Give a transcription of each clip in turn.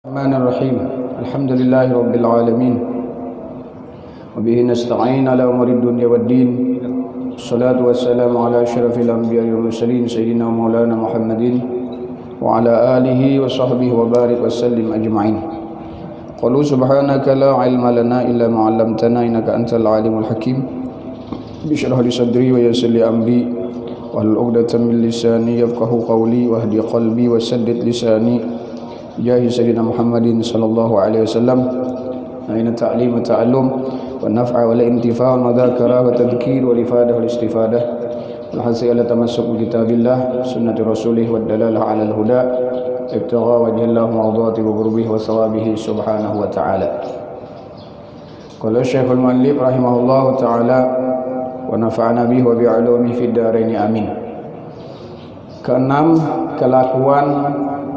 Bismillahirrahmanirrahim. Alhamdulillahi rabbil alamin. Wa bihi nasta'in ala umuri dunya waddin. Wassalatu wassalamu ala asyrafil anbiya'i wal mursalin sayyidina maulana Muhammadin wa ala alihi wa sahbihi wa barik wa sallim ajma'in. Qalu subhanaka la ilma lana illa ma 'allamtana innaka antal alimul hakim. Bishrah li sadri wa yassir li amri wahlul 'uqdatam min lisani yafqahu qawli wahdi qalbi wa saddid lisani jahi sayyidina Muhammadin sallallahu alaihi wasallam aina ta'lim wa ta'allum wa naf'a wa intifa' wa madhakara wa tadhkir wa ifadah wa istifadah wal hasil ala tamassuk bi kitabillah sunnati rasulih wa dalalah ala al-huda ibtigha wajhallahu mardati wa qurbih wa thawabihi subhanahu wa ta'ala. Qala Syekhul Muallif rahimahullahu ta'ala wa nafa'ana bihi wa bi'ulumihi fid dharain amin. Keenam, kelakuan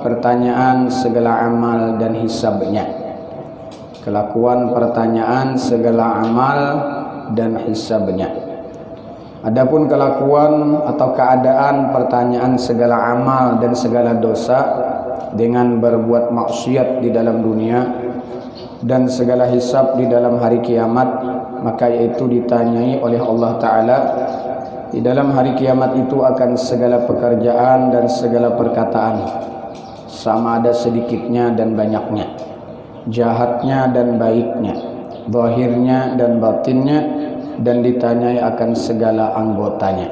pertanyaan segala amal dan hisabnya. Kelakuan pertanyaan segala amal dan hisabnya. Adapun kelakuan atau keadaan pertanyaan segala amal dan segala dosa dengan berbuat maksiat di dalam dunia dan segala hisab di dalam hari kiamat, maka yaitu ditanyai oleh Allah Ta'ala di dalam hari kiamat itu akan segala pekerjaan dan segala perkataan, sama ada sedikitnya dan banyaknya, jahatnya dan baiknya, zahirnya dan batinnya, dan ditanyai akan segala anggotanya.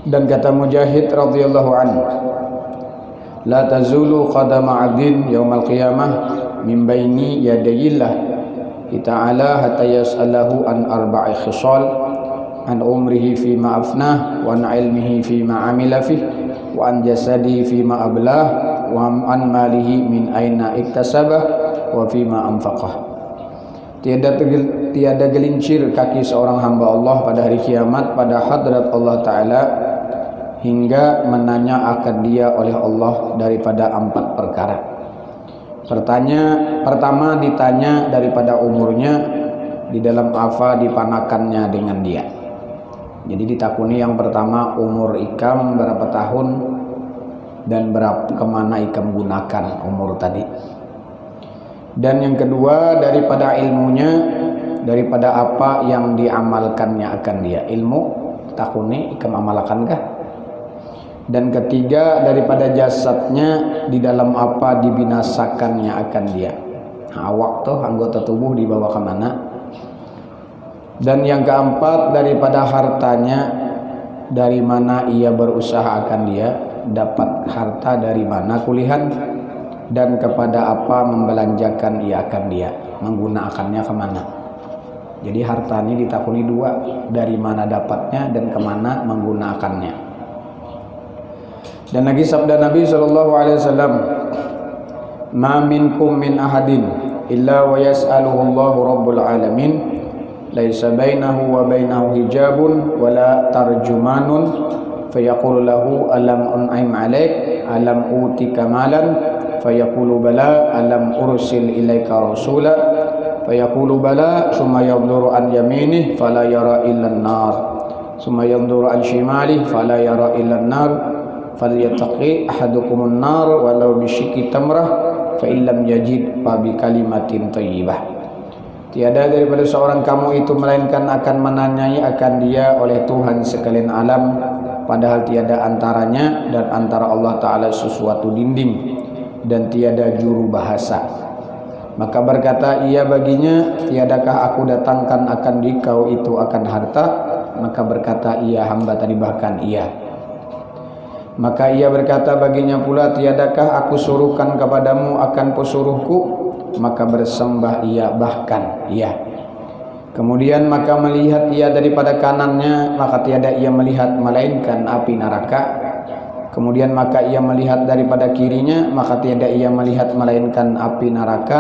Dan kata Mujahid radhiyallahu anhu, la tazulu qadama 'abdin yaumal qiyamah min baini yadayillah ta'ala hatta yas'alahu an arba'i khisal, an umrihi fima afnah, wa an ilmihi fima amila fih, wa an jasadihi fima ablah, wa an malihi min aina iktasabah, wa fima anfaqah. Tiada gelincir kaki seorang hamba Allah pada hari kiamat pada hadrat Allah Ta'ala hingga menanya akan dia oleh Allah daripada 4 perkara. Pertama ditanya daripada umurnya, di dalam apa dipanakannya dengan dia. Jadi ditakuni yang pertama umur ikam berapa tahun dan kemana ikam gunakan umur tadi. Dan yang kedua daripada ilmunya, daripada apa yang diamalkannya akan dia. Ilmu takuni ikam amalkankah? Dan ketiga daripada jasadnya, di dalam apa dibinasakannya akan dia. Awak tuh anggota tubuh dibawa ke mana? Dan yang keempat daripada hartanya, dari mana ia berusaha akan dia, dapat harta dari mana kulihan, dan kepada apa membelanjakan ia akan dia, menggunakannya kemana. Jadi harta ini ditakuni 2, dari mana dapatnya dan kemana menggunakannya. Dan lagi sabda Nabi SAW, ma minkum min ahadin illa wa yas'aluhu Allahu rabbul alamin, laisa bainahu wa bainahu hijabun wala tarjumanun fayaqulu lahu alam un'im alaik alam utika malan fayaqulu bala alam ursil ilaika rasula fayaqulu bala summa yadhuru an yaminih fala yara illa an-nar summa yadhuru an shimalihi fala yara illa an-nar falyattaqi ahadukumun nar walau bisyikki tamrah fa illam yajid fa bi kalimatin thayyibah. Tiada daripada seorang kamu itu melainkan akan menanyai akan dia oleh Tuhan sekalian alam, padahal tiada antaranya dan antara Allah Ta'ala sesuatu dinding, dan tiada juru bahasa. Maka berkata ia baginya, tiadakah aku datangkan akan dikau itu akan harta? Maka berkata ia, hamba tadi bahkan iya. Maka ia berkata baginya pula, tiadakah aku suruhkan kepadamu akan pesuruhku? Maka bersembah ia, bahkan iya. Kemudian maka melihat ia daripada kanannya, maka tiada ia melihat melainkan api neraka. Kemudian maka ia melihat daripada kirinya, maka tiada ia melihat melainkan api neraka.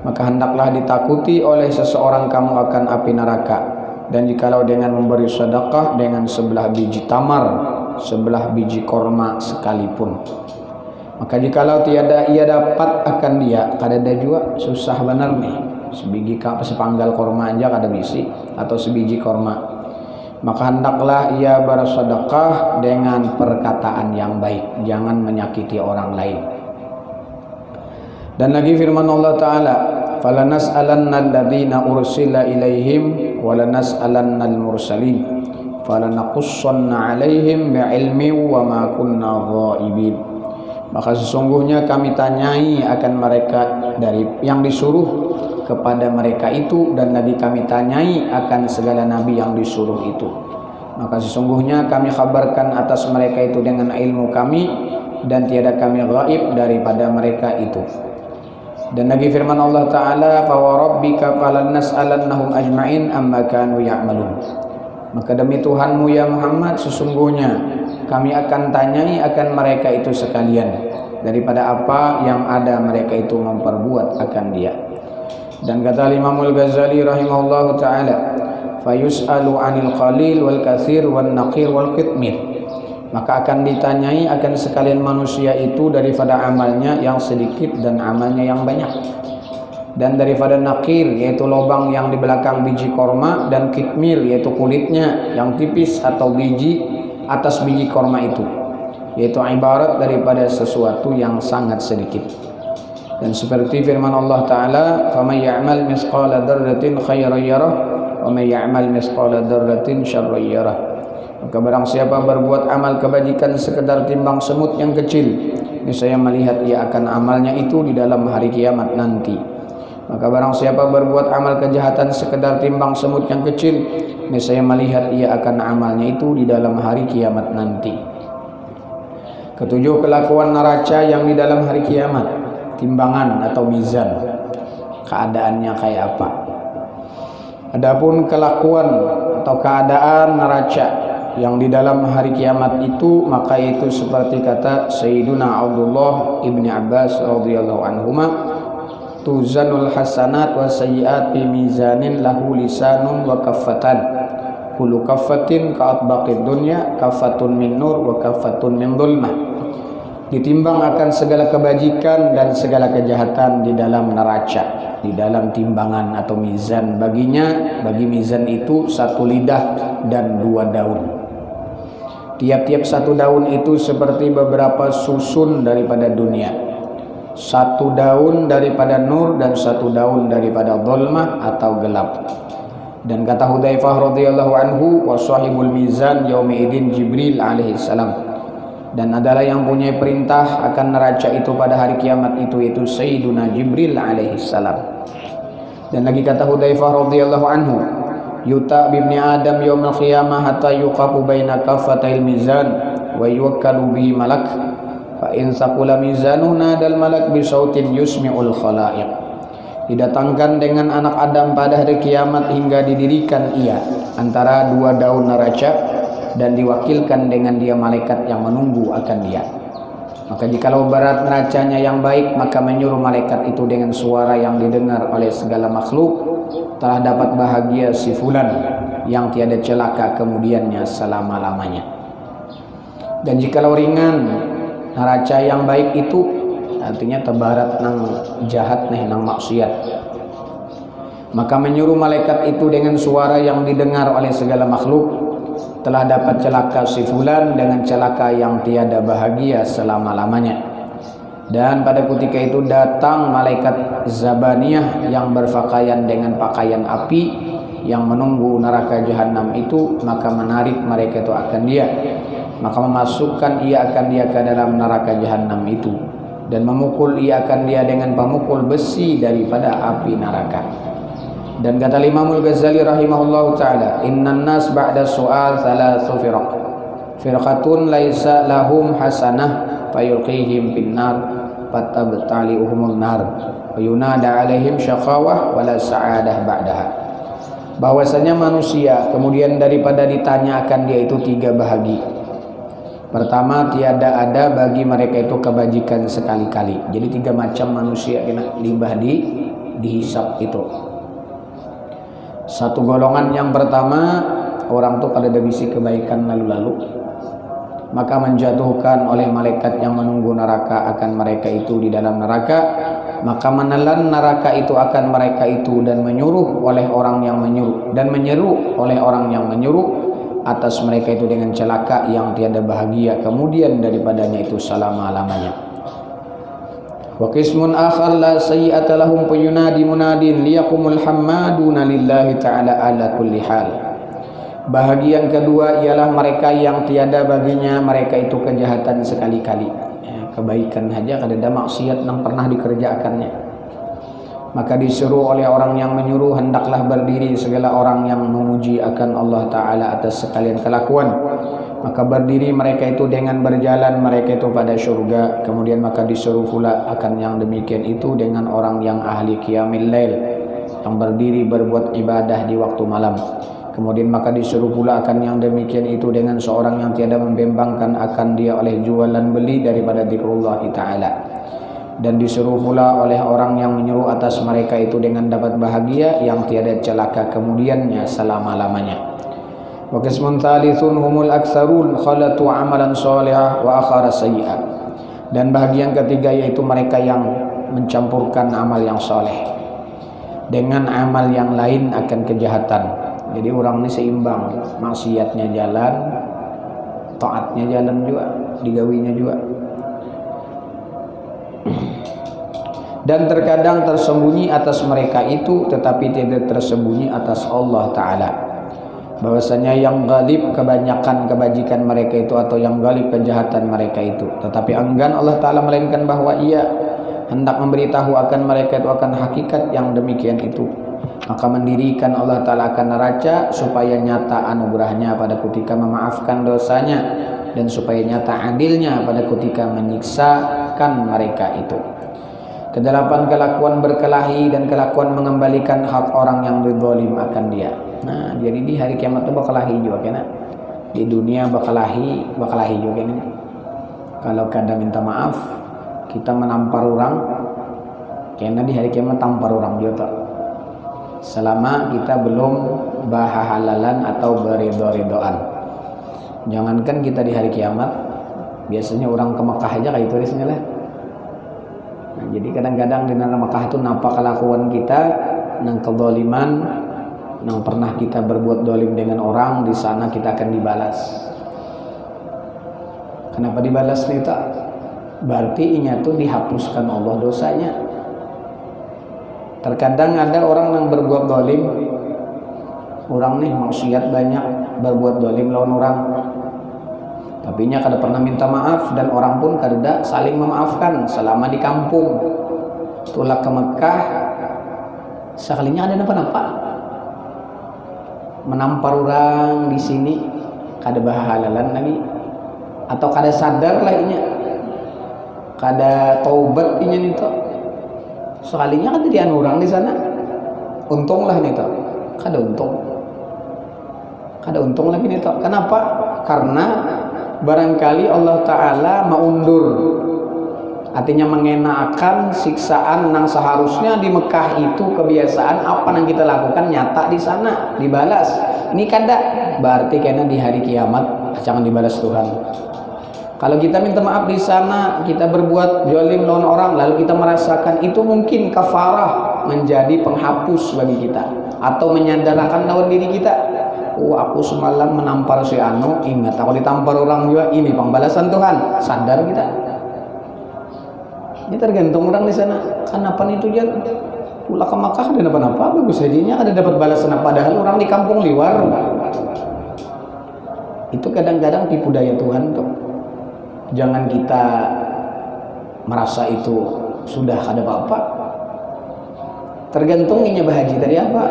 Maka hendaklah ditakuti oleh seseorang kamu akan api neraka. Dan jikalau dengan memberi sedekah dengan sebelah biji tamar, sebelah biji korma sekalipun, maka jikalau tiada ia dapat akan dia, kadada juga susah benar nih, sebiji sepanggal korma aja kada bisi atau sebiji korma, maka hendaklah ia bersedekah dengan perkataan yang baik, jangan menyakiti orang lain. Dan lagi firman Allah Ta'ala, falanas'alanna alladhina ursila ilaihim walanas'alannal mursalin falanaqussanna alaihim bi'ilmi wa ma kunna ghaibin. Maka sesungguhnya kami tanyai akan mereka dari yang disuruh kepada mereka itu, dan lagi kami tanyai akan segala nabi yang disuruh itu. Maka sesungguhnya kami khabarkan atas mereka itu dengan ilmu kami, dan tiada kami gaib daripada mereka itu. Dan lagi firman Allah Ta'ala, fa wa rabbika falanas'alannahum ajma'in amma kanu ya'malun. Maka demi Tuhanmu ya Muhammad, sesungguhnya kami akan tanyai akan mereka itu sekalian daripada apa yang ada mereka itu memperbuat akan dia. Dan kata Imamul Ghazali rahimahullahu ta'ala, fayus'alu 'anil qalil wal katsir wan naqir wal qitmir. Maka akan ditanyai akan sekalian manusia itu daripada amalnya yang sedikit dan amalnya yang banyak, dan daripada nakir yaitu lubang yang di belakang biji korma, dan kitmir yaitu kulitnya yang tipis atau biji atas biji korma itu, yaitu ibarat daripada sesuatu yang sangat sedikit. Dan seperti firman Allah Ta'ala, faman ya'mal misqala dzarratin khairan yarah wa may ya'mal misqala dzarratin syarran yarah. Maka barang siapa berbuat amal kebajikan sekedar timbang semut yang kecil, niscaya melihat ia akan amalnya itu di dalam hari kiamat nanti. Maka barang siapa berbuat amal kejahatan sekedar timbang semut yang kecil, niscaya melihat ia akan amalnya itu di dalam hari kiamat nanti. Ketujuh, kelakuan neraca yang di dalam hari kiamat, timbangan atau mizan, keadaannya kayak apa. Adapun kelakuan atau keadaan neraca yang di dalam hari kiamat itu, maka itu seperti kata Sayyiduna Abdullah ibni Abbas radhiyallahu anhuma, tuzanul hasanat wa sayyiat bi mizanin lahu lisanun wa kaffatan, kullu kaffatin ka'atbaqid dunya, kaffatun min nur wa kaffatun min dhulmah. Ditimbang akan segala kebajikan dan segala kejahatan di dalam neraca, di dalam timbangan atau mizan. Bagi mizan itu satu lidah dan dua daun. Tiap-tiap satu daun itu seperti beberapa susun daripada dunia. Satu daun daripada nur dan satu daun daripada dhulmah atau gelap. Dan kata Hudzaifah radhiyallahu anhu, wa sahibul mizan yaumi idin Jibril alaihi salam. Dan adalah yang punya perintah akan neraca itu pada hari kiamat itu Sayyiduna Jibril alaihi salam. Dan lagi kata Hudzaifah radhiyallahu anhu, yuta bibni adam yaumil qiyamah hatta yuqafu baina kaffatil mizan wa yuwakkalu bihi malak fa in saqula mizanuhu nadal malak bi sautin yusmi'ul khalaiq. Didatangkan dengan anak Adam pada hari kiamat hingga didirikan ia antara dua daun neraca, dan diwakilkan dengan dia malaikat yang menunggu akan dia. Maka jikalau berat neracanya yang baik, maka menyuruh malaikat itu dengan suara yang didengar oleh segala makhluk, telah dapat bahagia si fulan yang tiada celaka kemudiannya selama-lamanya. Dan jikalau ringan neraca yang baik itu, artinya tebarat nang jahat nih nang maksiat, maka menyuruh malaikat itu dengan suara yang didengar oleh segala makhluk, telah dapat celaka si fulan dengan celaka yang tiada bahagia selama-lamanya. Dan pada ketika itu datang malaikat Zabaniyah yang berpakaian dengan pakaian api yang menunggu neraka jahanam itu, maka menarik mereka itu akan dia, maka memasukkan ia akan dia ke dalam neraka jahanam itu, dan memukul ia akan dia dengan pemukul besi daripada api neraka. Dan kata Imamul Ghazali rahimahullahu ta'ala, innan nas ba'da su'al thalathu firaq, firqatun laisa lahum hasanah fayulqihim binnar fatabtali'uhumun nar wa yunada alaihim syaqawah wala sa'adah ba'daha. Bahwasanya manusia kemudian daripada ditanya akan dia itu tiga bahagi. Pertama, tiada ada bagi mereka itu kebajikan sekali-kali. Jadi tiga macam manusia kena limbah dihisap itu. Satu golongan yang pertama, orang tuh pada devisi kebaikan lalu-lalu, maka menjatuhkan oleh malaikat yang menunggu neraka akan mereka itu di dalam neraka, maka menelan neraka itu akan mereka itu, dan menyuruh oleh orang yang menyuruh, dan menyeru oleh orang yang menyuruh atas mereka itu dengan celaka yang tiada bahagia kemudian daripadanya itu selama-lamanya. Wa qismun akhar la sayyi'ata lahum yunadi munadin liyaqumul hammaduna lillahi ta'ala ala kulli hal. Bahagian kedua ialah mereka yang tiada baginya mereka itu kejahatan sekali-kali. Ya, kebaikan saja kada maksiat yang pernah dikerjakannya. Maka disuruh oleh orang yang menyuruh, hendaklah berdiri segala orang yang memuji akan Allah Ta'ala atas sekalian kelakuan. Maka berdiri mereka itu dengan berjalan mereka itu pada syurga. Kemudian maka disuruh pula akan yang demikian itu dengan orang yang ahli qiyamil lail, yang berdiri berbuat ibadah di waktu malam. Kemudian maka disuruh pula akan yang demikian itu dengan seorang yang tiada membembangkan akan dia oleh jualan beli daripada zikrullah Ta'ala. Dan disuruh pula oleh orang yang menyuruh atas mereka itu dengan dapat bahagia yang tiada celaka kemudiannya selama-lamanya. Wa qismun thalithun humul aktsarun khalatu amalan shalihah wa akhara sayyi'ah. Dan bahagian ketiga yaitu mereka yang mencampurkan amal yang saleh dengan amal yang lain akan kejahatan. Jadi orang ini seimbang, maksiatnya jalan, taatnya jalan juga, digawinya juga. Dan terkadang tersembunyi atas mereka itu tetapi tidak tersembunyi atas Allah Ta'ala. Bahwasanya yang galib kebanyakan kebajikan mereka itu atau yang galib kejahatan mereka itu, tetapi enggan Allah Ta'ala melainkan bahwa ia hendak memberitahu akan mereka itu akan hakikat yang demikian itu. Maka mendirikan Allah Ta'ala akan neraca supaya nyata anugerahnya pada ketika memaafkan dosanya, dan supaya nyata adilnya pada ketika menyiksakan mereka itu. Kedelapan kelakuan berkelahi dan kelakuan mengembalikan hak orang yang berzalim akan dia. Nah, jadi di hari kiamat itu bakalahi juga kena. Di dunia bakalahi juga kena. Kalau kada minta maaf, kita menampar orang, kena di hari kiamat tampar orang juga. Selama kita belum bahahalalan atau beridho-ridhoan. Jangankan kita di hari kiamat, biasanya orang ke Mekah aja kayak itu risnya lah. Nah, jadi kadang-kadang di dalam Mekah itu nampak kelakuan kita nang kezaliman, nang pernah kita berbuat zalim dengan orang, di sana kita akan dibalas. Kenapa dibalas nih tak? Berarti inya tuh dihapuskan Allah dosanya. Terkadang ada orang yang berbuat zalim, orang nih maksiat banyak, berbuat zalim lawan orang, tapi nya kada pernah minta maaf, dan orang pun kada saling memaafkan selama di kampung. Tulak ke Mekah, sekalinya ada apa-apa, menampar orang di sini kada bahalalan lagi, atau kada sadar lah inya, kada taubat inya nih toh. Sekalinya kan jadi orang di sana, untunglah nih toh, kada untung lagi nih toh. Kenapa? Karena barangkali Allah Ta'ala maundur, artinya mengenakan siksaan yang seharusnya di Mekah itu kebiasaan apa yang kita lakukan nyata di sana dibalas. Ini kada, berarti karena di hari kiamat jangan dibalas Tuhan. Kalau kita minta maaf di sana, kita berbuat zalim lawan orang, lalu kita merasakan itu, mungkin kafarah menjadi penghapus bagi kita, atau menyadarkan lawan diri kita. Oh, aku semalam menampar si Anu, ingat aku ditampar orang juga, ini pembalasan Tuhan. Sadar kita. Ini tergantung orang di sana. Kenapa itu jan? Pulang ke Makkah dan apa-apa bagus sajinya ada dapat balasan, padahal orang di kampung liwar. Itu kadang-kadang tipu daya Tuhan tuh. Jangan kita merasa itu sudah ada apa-apa. Tergantung inya berhaji tadi apa.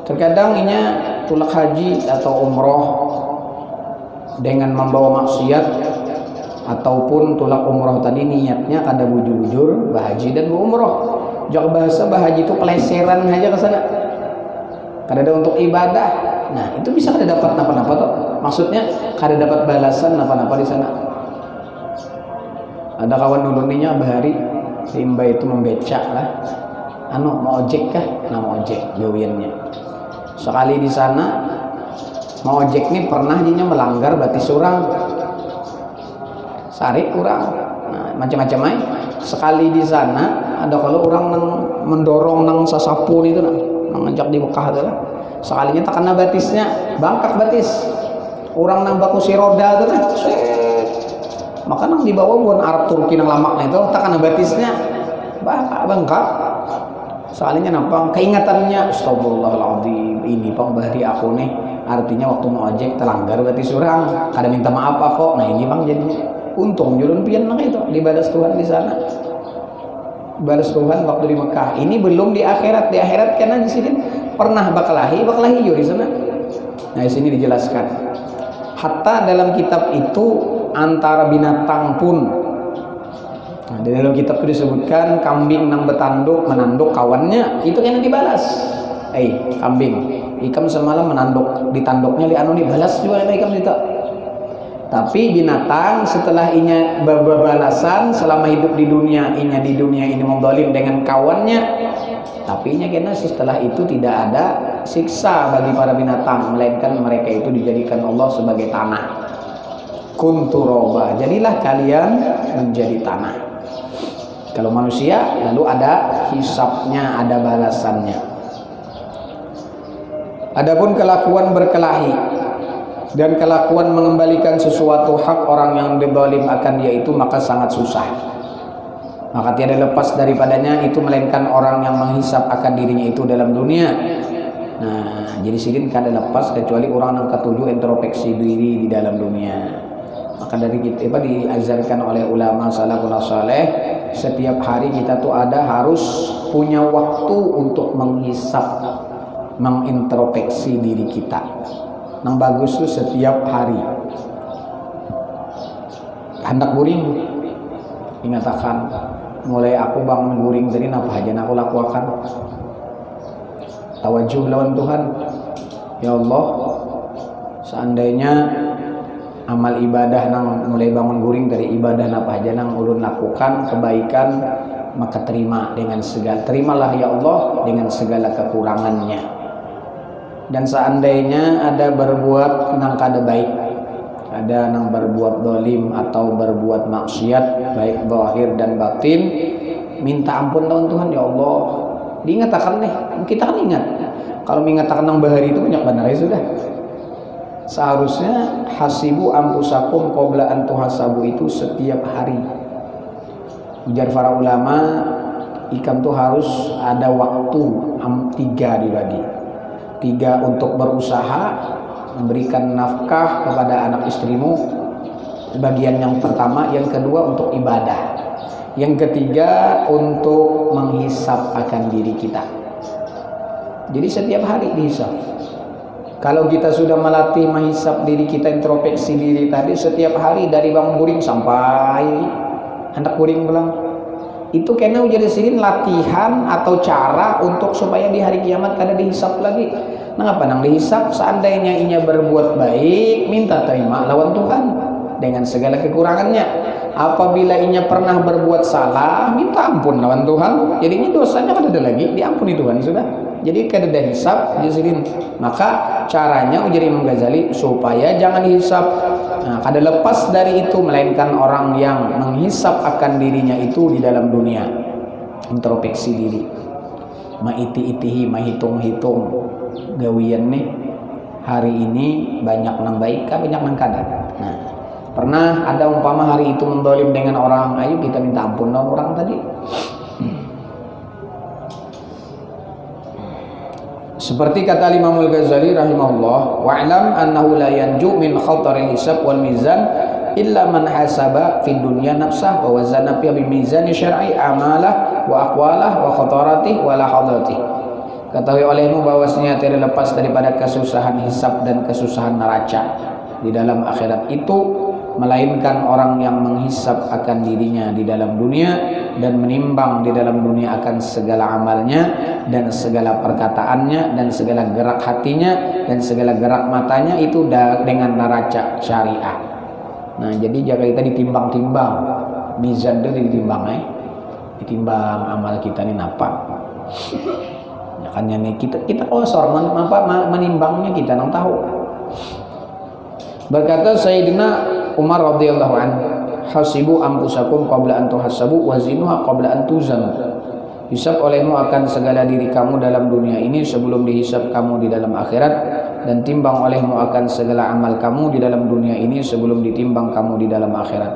Terkadang inya tulak haji atau umroh dengan membawa maksiat, ataupun tulak umroh tadi niatnya kada bujur-bujur bahaji dan umroh. Jangan bahasa bahaji itu peleseran aja ke sana, kada ada untuk ibadah. Nah, itu bisa kada dapat apa-apa tuh. Maksudnya kada dapat balasan apa-apa di sana. Ada kawan nuluninya bahari Simba itu membecak lah, anu mau ojek kah? Nah, mau ojek gawiannya. Sekali di sana mau ojek nih pernah dinya melanggar batis orang, sarik orang, nah, macam-macam aja. Sekali di sana ada kalau orang mendorong nang sasapun itu nang ngajak di Mekah itu lah. Sekalinya tak kena batisnya, bangkak batis. Orang nang baku si roda itu kan, maka nang dibawa bukan Arab Turki nang lamak itu tak kena batisnya. bengkak. Soalnya kenapa? Keingatannya, astagfirullahaladzim, ini Bang bahari aku nih, artinya waktu mau ojek terlanggar berarti surang, kada minta maaf kok. Nah ini Bang jadinya untung julun pian itu dibalas Tuhan di sana, balas Tuhan waktu di Mekah. Ini belum di akhirat. Di akhirat karena di sini pernah bakalahi yo di sana. Nah di sini dijelaskan, hatta dalam kitab itu antara binatang pun. Nah, di dalam kitab itu disebutkan kambing nang betanduk menanduk kawannya itu kan dibalas. Kambing ikam semalam menanduk ditanduknya li anu dibalas juga ikam itu. Tapi binatang setelah inya balasan selama hidup di dunia ini memzalim dengan kawannya, tapi inya kena setelah itu tidak ada siksa bagi para binatang, melainkan mereka itu dijadikan Allah sebagai tanah. Kunturoba, jadilah kalian menjadi tanah. Kalau manusia lalu ada hisabnya, ada balasannya. Adapun kelakuan berkelahi dan kelakuan mengembalikan sesuatu hak orang yang dizalim akan dia itu maka sangat susah. Maka tiada lepas daripadanya itu melainkan orang yang menghisap akan dirinya itu dalam dunia. Nah, jadi sidin kada lepas kecuali orang yang ketujuh introspeksi diri di dalam dunia. Maka dari kita diajarkan oleh ulama salafun saleh, setiap hari kita tuh harus punya waktu untuk menghisap, mengintrospeksi diri kita. Yang bagus tuh setiap hari. Hendak guring, ingatakan mulai aku bangun guring tadi apa aja aku lakukan. Tawajuh lawan Tuhan. Ya Allah, seandainya amal ibadah nang mulai bangun guring dari ibadah apa aja nang ulun lakukan kebaikan, maka terimalah ya Allah dengan segala kekurangannya. Dan seandainya ada berbuat nang kada baik, ada nang berbuat zalim atau berbuat maksiat baik zahir dan batin, minta ampun lawan Tuhan. Ya Allah, diingatakan nih, kita kan ingat kalau mengatakan nang bahari itu banyak benar ya sudah. Seharusnya hasibu ampusakum qabla an tuhasabu itu setiap hari. Ujar para ulama, ikam tuh harus ada waktu 3 dibagi. 3 untuk berusaha memberikan nafkah kepada anak istrimu, bagian yang pertama. Yang kedua untuk ibadah. Yang ketiga untuk menghisap akan diri kita. Jadi setiap hari dihisap. Kalau kita sudah melatih menghisap diri kita, introspeksi diri tadi setiap hari dari bangun guring sampai hendak guring pulang, itu kena jadi sirin latihan atau cara untuk supaya di hari kiamat kada dihisap lagi. Nah apa nang dihisap? Seandainya inya berbuat baik, minta terima lawan Tuhan dengan segala kekurangannya. Apabila inya pernah berbuat salah, minta ampun lawan Tuhan. Jadinya dosanya kada ada lagi, diampuni Tuhan sudah. Jadi kada ada hisap disirin. Maka caranya ujar Imam Ghazali supaya jangan dihisap. Nah, kada lepas dari itu melainkan orang yang menghisap akan dirinya itu di dalam dunia. Introspeksi diri. Maiti-itihi, mahitung-hitung gawian nih. Hari ini banyak nang baik, banyak nang kada. Nah, pernah ada umpama hari itu mendolim dengan orang, ayo kita minta ampun lawan orang tadi. Seperti kata Imam Al-Ghazali rahimahullah, wa'lam annahu la yanju min khataril hisab wal mizan illa man hasaba fid dunya nafsah wa wazana bi mizan syar'i amalah wa aqwalah wa khatarati wa lahadatih. Ketahui olehmu bahwasanya tidak lepas daripada kesusahan hisab dan kesusahan neraca di dalam akhirat itu, melainkan orang yang menghisap akan dirinya di dalam dunia dan menimbang di dalam dunia akan segala amalnya dan segala perkataannya dan segala gerak hatinya dan segala gerak matanya itu dengan neraca syariah. Nah, jadi jaga kita ditimbang-timbang, mizan itu ditimbang, ditimbang amal kita ini apa. Makanya nih kita kosor menimbangnya kita nang tahu. Berkata Sayyidina Umar radhiyallahu anhu, hasibu anfusakum qabla an tuhasabu wa zinuha qabla an tuzanu. Hisab olehmu akan segala diri kamu dalam dunia ini sebelum dihisab kamu di dalam akhirat, dan timbang olehmu akan segala amal kamu di dalam dunia ini sebelum ditimbang kamu di dalam akhirat.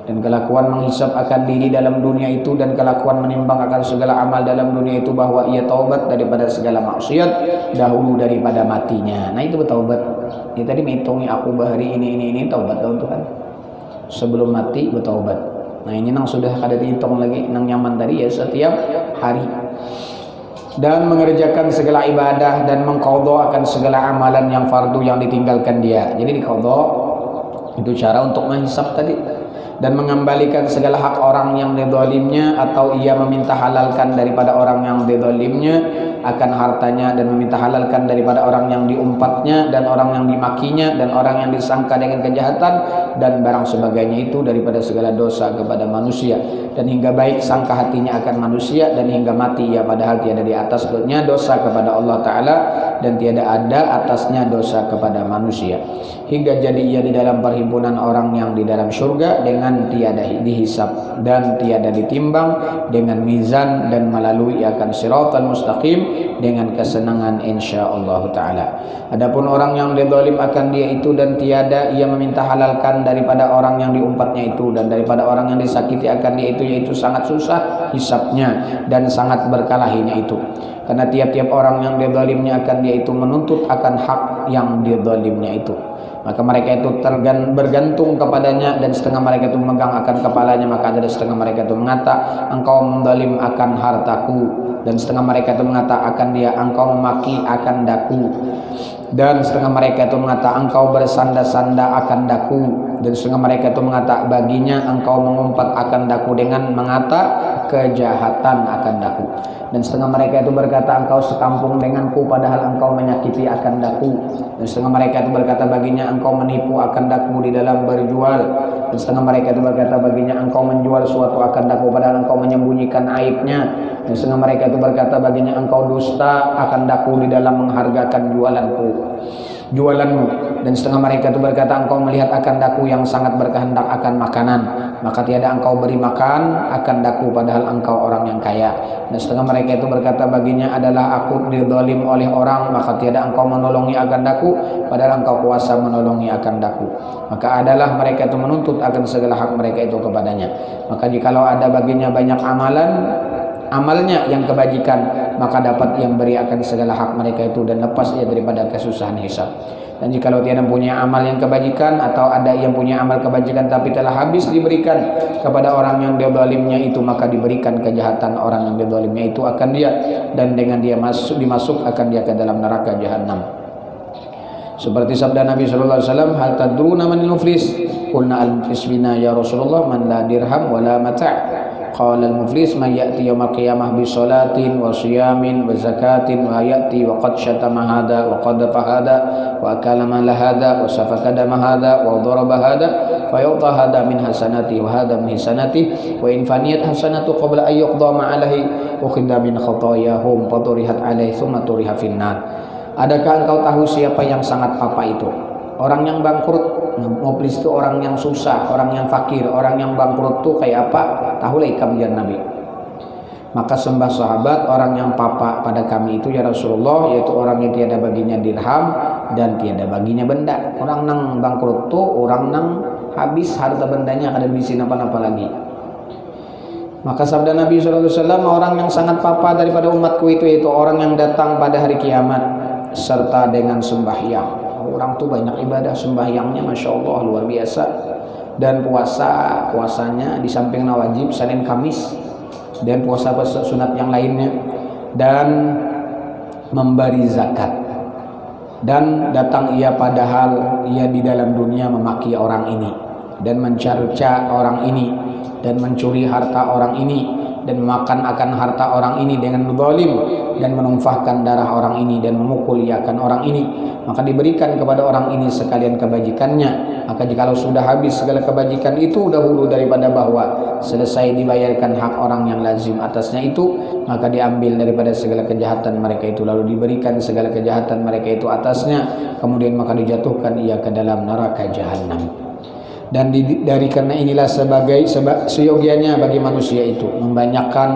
dan kelakuan menghisap akan diri dalam dunia itu, dan kelakuan menimbang akan segala amal dalam dunia itu, bahwa ia taubat daripada segala maksiat dahulu daripada matinya. Nah itu bertaubat. Dia tadi menghitungi aku bahari ini taubat daun Tuhan sebelum mati bertaubat. Nah ini nang sudah kada dihitung lagi nang nyaman tadi ya setiap hari, dan mengerjakan segala ibadah dan mengqadha akan segala amalan yang fardu yang ditinggalkan dia. Jadi diqadha itu cara untuk menghisap tadi, dan mengembalikan segala hak orang yang dizalimnya, atau ia meminta halalkan daripada orang yang dizalimnya akan hartanya, dan meminta halalkan daripada orang yang diumpatnya, dan orang yang dimakinya, dan orang yang disangka dengan kejahatan, dan barang sebagainya itu daripada segala dosa kepada manusia, dan hingga baik sangka hatinya akan manusia, dan hingga mati ia padahal tiada di atasnya dosa kepada Allah Ta'ala, dan tiada ada atasnya dosa kepada manusia, hingga jadi ia di dalam perhimpunan orang yang di dalam syurga dengan tiada dihisab dan tiada ditimbang dengan mizan, dan melalui akan siratal mustaqim dengan kesenangan insyaallah taala. Adapun orang yang dizalim akan dia itu, dan tiada ia meminta halalkan daripada orang yang diumpatnya itu, dan daripada orang yang disakiti akan dia itu, yaitu sangat susah hisapnya dan sangat berkalahinya itu, karena tiap-tiap orang yang dizalimnya akan dia itu menuntut akan hak yang dizalimnya itu. Maka mereka itu bergantung kepadanya, dan setengah mereka itu memegang akan kepalanya. Maka ada setengah mereka itu mengata, engkau menzalim akan hartaku, dan setengah mereka itu mengata akan dia, engkau memaki akan daku, dan setengah mereka itu mengata engkau bersanda-sanda akan daku, dan setengah mereka itu mengata baginya engkau mengumpat akan daku dengan mengata kejahatan akan daku, dan setengah mereka itu berkata engkau sekampung denganku padahal engkau menyakiti akan daku, dan setengah mereka itu berkata baginya engkau menipu akan daku di dalam berjual, dan setengah mereka itu berkata baginya engkau menjual suatu akan daku padahal engkau menyembunyikan aibnya, dan setengah mereka itu berkata baginya engkau dusta akan daku di dalam menghargakan jualanmu, dan setengah mereka itu berkata engkau melihat akan daku yang sangat berkehendak akan makanan, maka tiada engkau beri makan akan daku padahal engkau orang yang kaya, dan setengah mereka itu berkata baginya adalah aku dizalim oleh orang, maka tiada engkau menolongi akan daku padahal engkau kuasa menolongi akan daku, maka adalah mereka itu menuntut akan segala hak mereka itu kepadanya. Maka jikalau ada baginya banyak amalnya yang kebajikan, maka dapat yang beri akan segala hak mereka itu, dan lepas ia daripada kesusahan hisab. Dan jikalau tiada punya amal yang kebajikan, atau ada yang punya amal kebajikan tapi telah habis diberikan kepada orang yang dizalimnya itu, maka diberikan kejahatan orang yang dizalimnya itu akan dia, dan dengan dia dimasuk akan dia ke dalam neraka jahanam. Seperti sabda Nabi sallallahu alaihi wasallam, hal tadruna manil muflis? Qulna al-muflis bina ya Rasulullah man la dirham wala mata'. Qala al-muflis man ya'ti yawmal qiyamah bi salatin wa siyamin wa zakatin wa ya'ti wa qad syatama hadha wa qadhafa hadha wa akala mala hadha wa safaka dama hadha wa daraba hadha fa yu'ta hadha min hasanati wa hadha min hasanati wa in faniyat hasanatu qabla an yuqda ma alaihi ukhidha min khatayahum fa turihat alaihi thumma turiha finnar. Adakah engkau tahu siapa yang sangat papa itu? Orang yang bangkrut. Muflis itu orang yang susah, orang yang fakir, orang yang bangkrut itu kayak apa? Tahulah ikam jar Nabi. Maka sembah sahabat, orang yang papa pada kami itu ya Rasulullah, yaitu orang yang tiada baginya dirham dan tiada baginya benda. Orang nang bangkrut itu orang nang habis harta bendanya, kada bisa apa-apa lagi. Maka sabda Nabi sallallahu alaihi wasallam, orang yang sangat papa daripada umatku itu yaitu orang yang datang pada hari kiamat serta dengan sembahyang. Orang tuh banyak ibadah, sembahyangnya Masya Allah luar biasa, dan puasanya di samping wajib Senin Kamis, dan puasa sunat yang lainnya, dan memberi zakat, dan datang ia padahal ia di dalam dunia memaki orang ini, dan mencerca orang ini, dan mencuri harta orang ini, dan memakan akan harta orang ini dengan zalim, dan menumpahkan darah orang ini, dan memukul akan orang ini, maka diberikan kepada orang ini sekalian kebajikannya. Maka jikalau sudah habis segala kebajikan itu dahulu daripada bahwa selesai dibayarkan hak orang yang lazim atasnya itu, maka diambil daripada segala kejahatan mereka itu, lalu diberikan segala kejahatan mereka itu atasnya, kemudian maka dijatuhkan ia ke dalam neraka jahanam. Dan dari karena inilah seyogianya bagi manusia itu membanyakkan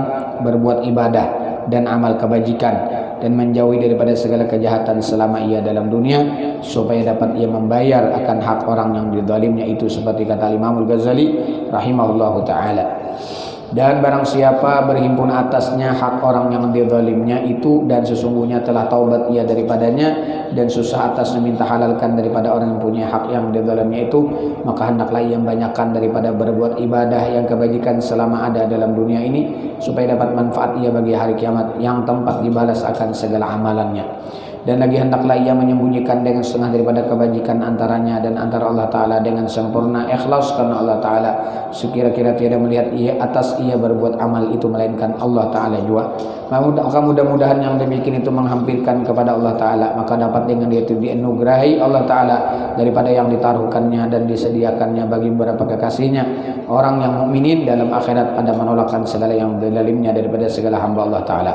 berbuat ibadah dan amal kebajikan, dan menjauhi daripada segala kejahatan selama ia dalam dunia, supaya dapat ia membayar akan hak orang yang dizalimnya itu, seperti kata Imam Al-Ghazali rahimahullahu taala. Dan barang siapa berhimpun atasnya hak orang yang dizalimnya itu, dan sesungguhnya telah taubat ia daripadanya, dan susah atasnya minta halalkan daripada orang yang punya hak yang dizalimnya itu, maka hendaklah ia banyakkan daripada berbuat ibadah yang kebajikan selama ada dalam dunia ini, supaya dapat manfaat ia bagi hari kiamat yang tempat dibalas akan segala amalannya. Dan lagi hendaklah ia menyembunyikan dengan setengah daripada kebajikan antaranya dan antara Allah Ta'ala dengan sempurna ikhlas karena Allah Ta'ala, sekira-kira tiada melihat ia atas ia berbuat amal itu melainkan Allah Ta'ala juga. Maka mudah-mudahan yang demikian itu menghampirkan kepada Allah Ta'ala, maka dapat dengan dia itu dianugerahi Allah Ta'ala daripada yang ditaruhkannya dan disediakannya bagi beberapa kekasihnya, orang yang mukminin dalam akhirat, pada menolakkan segala yang dizalimnya daripada segala hamba Allah Ta'ala.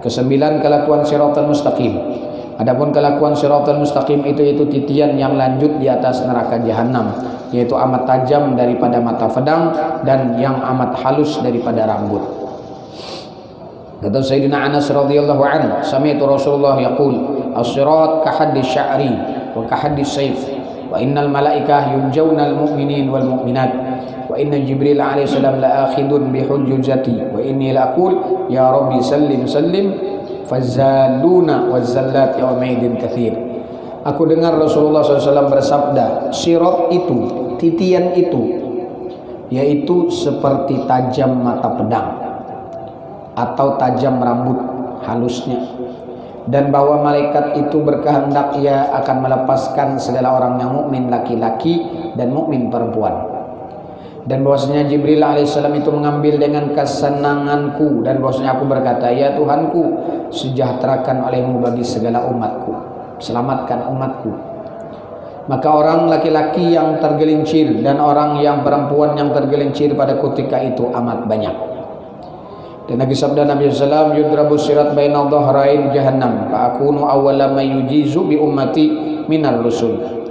Kesembilan, kelakuan siratal mustaqim. Adapun kelakuan siratal mustaqim itu titian yang lanjut di atas neraka jahanam, yaitu amat tajam daripada mata pedang dan yang amat halus daripada rambut. Kata Sayyidina Anas radhiyallahu anhu, sami'tu Rasulullah yaqul, as-sirat kahaddi sya'ri wa kahaddi sayf, wa innal malaikah yunjawna al-mu'minin wal mu'minat, wa inna Jibril alaihi salam la akhidun bi hujjati, wa inni la aqul ya rabbi sallim sallim fazaluna wazallat yaumaidin kathir. Aku dengar Rasulullah SAW bersabda, sirat itu, titian itu, yaitu seperti tajam mata pedang atau tajam rambut halusnya, dan bahwa malaikat itu berkehendak ia akan melepaskan segala orang yang mukmin laki-laki dan mukmin perempuan. Dan bahwasanya Jibril alaihissalam itu mengambil dengan kesenanganku, dan bahwasanya aku berkata, ya Tuhanku, sejahterakan olehmu bagi segala umatku, selamatkan umatku. Maka orang laki-laki yang tergelincir dan orang yang perempuan yang tergelincir pada ketika itu amat banyak. Dan lagi sabda Nabi SAW, yudrabu sirat baina dhahrain jahannam fa akunu awwala man yujizu bi ummati minar rusul.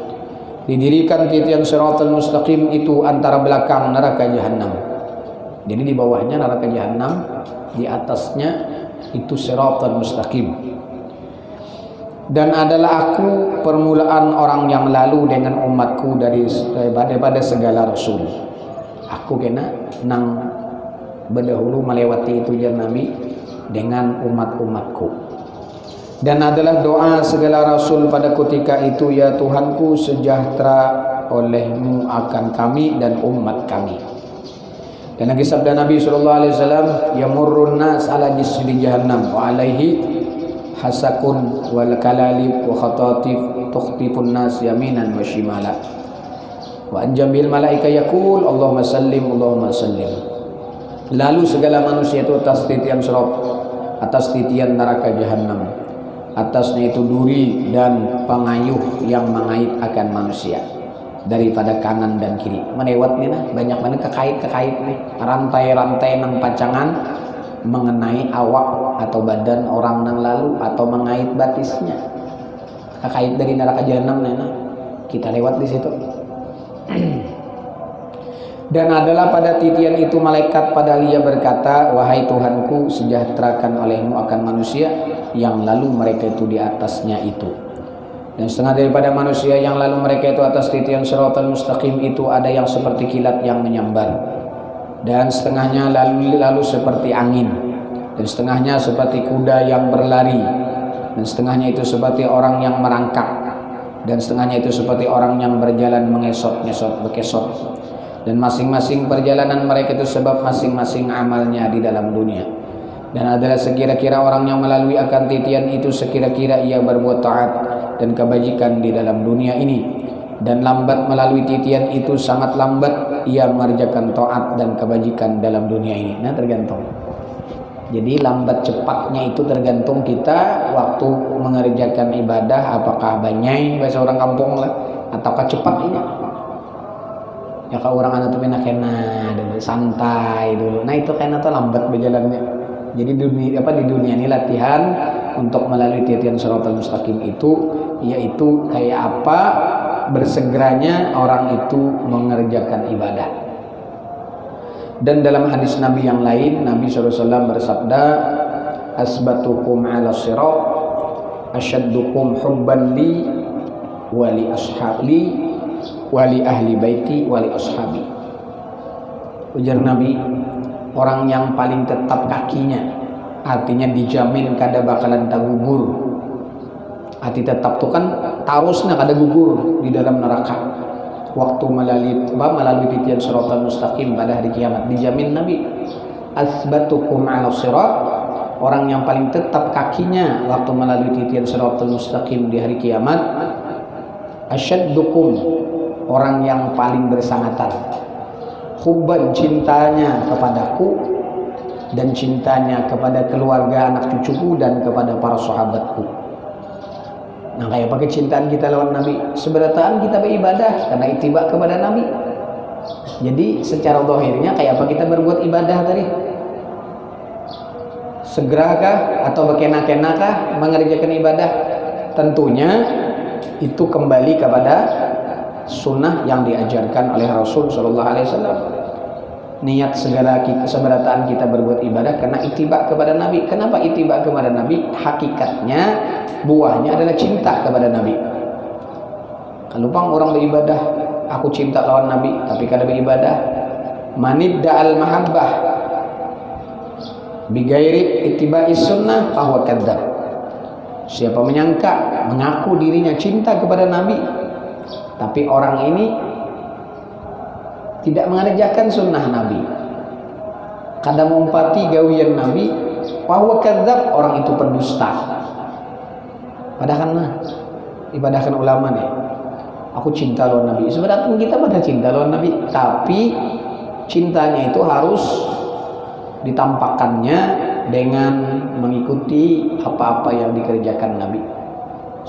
Didirikan titian siratal mustaqim itu antara belakang neraka jahanam. Jadi di bawahnya neraka jahanam, di atasnya itu siratal mustaqim. Dan adalah aku permulaan orang yang lalu dengan umatku daripada segala rasul. Aku kena nang berdahulu melewati itu jalan Nabi dengan umat-umatku. Dan adalah doa segala rasul pada ketika itu, ya Tuhanku, sejahtera olehmu akan kami dan umat kami. Dan lagi sabda Nabi SAW, yamurrun nas ala jisri jahannam wa alaihi hasakun wal kalalib wa khatatif tukhtifun nas yaminan wa shimala wa anjamil malaika yakul Allahumma sallim Allahumma sallim. Lalu segala manusia itu atas titian sirat, atas titian neraka jahanam, atasnya itu duri dan pengayuh yang mengait akan manusia daripada kanan dan kiri. Melewat nih nah, banyak mana kekait nih, rantai-rantai nang pacangan mengenai awak atau badan orang nang lalu atau mengait batisnya. Kekait dari neraka jahanam nih nah. Kita lewat di situ. Dan adalah pada titian itu malaikat pada ia berkata, wahai Tuhanku, sejahterakan olehmu akan manusia yang lalu mereka itu di atasnya itu. Dan setengah daripada manusia yang lalu mereka itu atas titian siratal mustaqim itu ada yang seperti kilat yang menyambar, dan setengahnya lalu seperti angin, dan setengahnya seperti kuda yang berlari, dan setengahnya itu seperti orang yang merangkak, dan setengahnya itu seperti orang yang berjalan bekesot. Dan masing-masing perjalanan mereka itu sebab masing-masing amalnya di dalam dunia. Dan adalah sekira-kira orang yang melalui akan titian itu, sekira-kira ia berbuat taat dan kebajikan di dalam dunia ini, dan lambat melalui titian itu, sangat lambat ia mengerjakan taat dan kebajikan dalam dunia ini. Nah, tergantung. Jadi lambat cepatnya itu tergantung kita waktu mengerjakan ibadah, apakah banyai bahasa orang kampung lah, ataukah cepat ini. Ya kalau orang anak tuh kena dulu santai dulu. Nah itu kena tuh lambat berjalannya. Jadi di dunia ini latihan untuk melalui titian siratal mustaqim itu, yaitu kayak apa bersegeranya orang itu mengerjakan ibadah. Dan dalam hadis Nabi yang lain, Nabi SAW bersabda, asbatukum ala sirat asyaddukum hubban li wali ashabi wali ahli baiti wali ashabi. Ujar Nabi, orang yang paling tetap kakinya, artinya dijamin kada bakalan tagugur. Arti tetap itu kan tarusnya kada gugur di dalam neraka waktu melalui titian siratal mustaqim pada hari kiamat. Dijamin Nabi, asbatukum ala sirat, orang yang paling tetap kakinya waktu melalui titian siratal mustaqim di hari kiamat. Asyaddukum, orang yang paling bersangatan, hubban, cintanya kepadaku dan cintanya kepada keluarga anak cucuku dan kepada para sahabatku. Nah, kayak pakai cintaan kita lawan Nabi, seberataan kita beribadah karena ittiba kepada Nabi. Jadi secara zahirnya kayak apa kita berbuat ibadah tadi? Segerakah atau berkena-kenakah mengerjakan ibadah? Tentunya itu kembali kepada sunnah yang diajarkan oleh Rasul Shallallahu Alaihi Wasallam. Niat segera seberataan kita berbuat ibadah karena ittiba kepada Nabi. Kenapa ittiba kepada Nabi? Hakikatnya buahnya adalah cinta kepada Nabi. Kalau bang orang beribadah, aku cinta lawan Nabi, tapi kada beribadah, manidda al mahabbah bigairi ittiba'i sunnah fahuwa kadzdzab. Siapa menyangka mengaku dirinya cinta kepada Nabi, tapi orang ini tidak mengerjakan sunnah Nabi, kada mengumpati gawian Nabi, fahuwa kadzdzab, orang itu pendusta. Padahal ibadahkan ulama nih, aku cinta lawan Nabi. Sebenarnya kita pada cinta lawan Nabi, tapi cintanya itu harus ditampakkannya dengan mengikuti apa-apa yang dikerjakan Nabi.